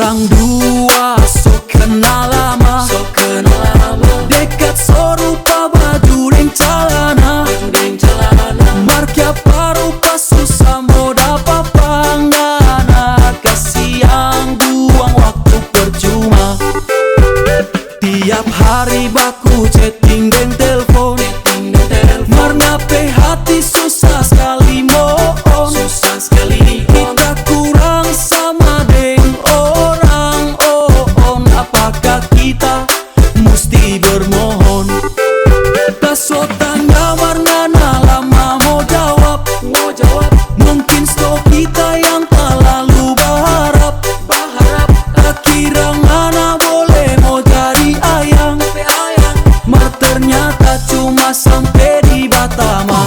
Orang dua so kenal lama, dekat sorupa baju deng celana, markia parupa susah mau dapat panggana. Kasiang buang waktu percuma, tiap hari baku chatting deng telepon, marnape hati susah sekali mohon. Kita kurang sama deng orang apakah kita mesti bermohon? Tasotanya warnana lama mau jawab, mungkin stok kita yang terlalu berharap. Kira ngana boleh mau jadi ayang, mar ternyata cuma sampai di Batama.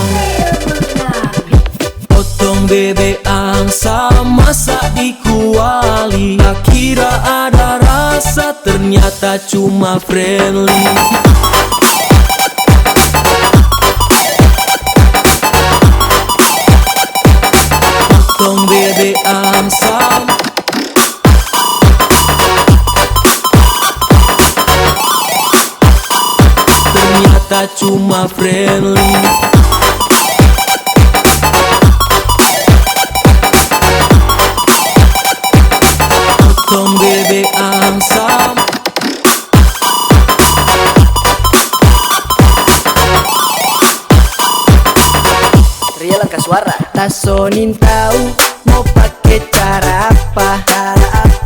Potong bebek angsa masak di kuali, kira ada rasa ternyata cuma friendly. Potong bebek angsa ternyata cuma friendly. Potong bebek angsa Ria Langkah Suara. Tasonin tahu mau pakai cara apa,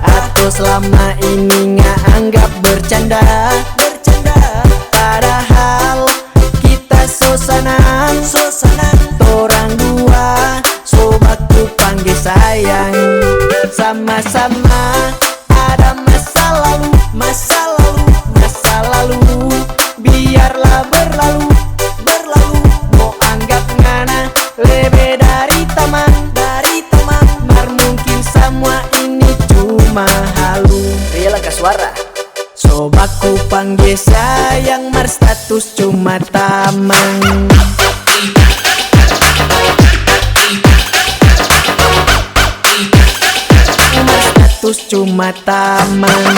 atau selama ini nggak anggap bercanda. Padahal kita so senang, torang dua sobatku panggil sayang. Sama-sama ada masa lalu, biarlah berlalu. Mau anggap ngana lebih dari teman, mar mungkin semua ini cuma halu. Ria Langkah Suara. Sobatku panggil sayang, mar status cuma tamang. Mar status cuma tamang.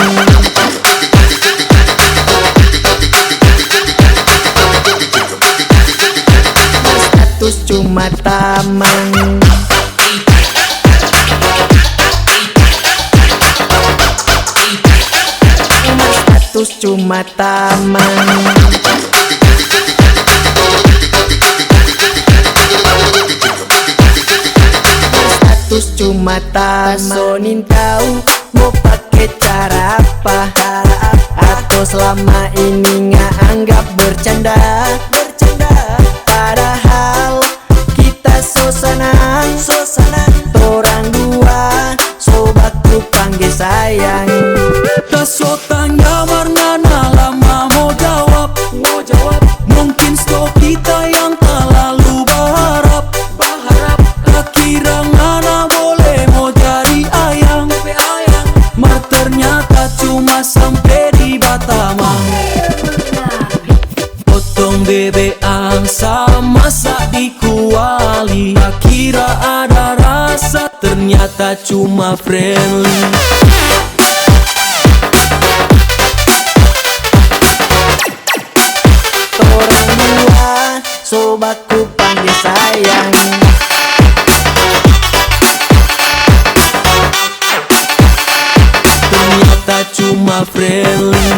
Status cuma tamang. Status cuma tamang. Status cuma tamang. Tasonin tahu mau pakai cara apa, atau selama ini nggak anggap bercanda. Padahal kita so senang, torang dua sobatku panggil sayang. Tasotanya warnana lama mau jawab, mungkin stok kita yang terlalu berharap. Kira ngana boleh mau jadi ayang, mar ternyata cuma sampai di Batama. Potong bebek angsa masak di kuali, kira ada rasa ternyata cuma friendly. Torang dua sobatku panggil sayang. Ternyata cuma friendly.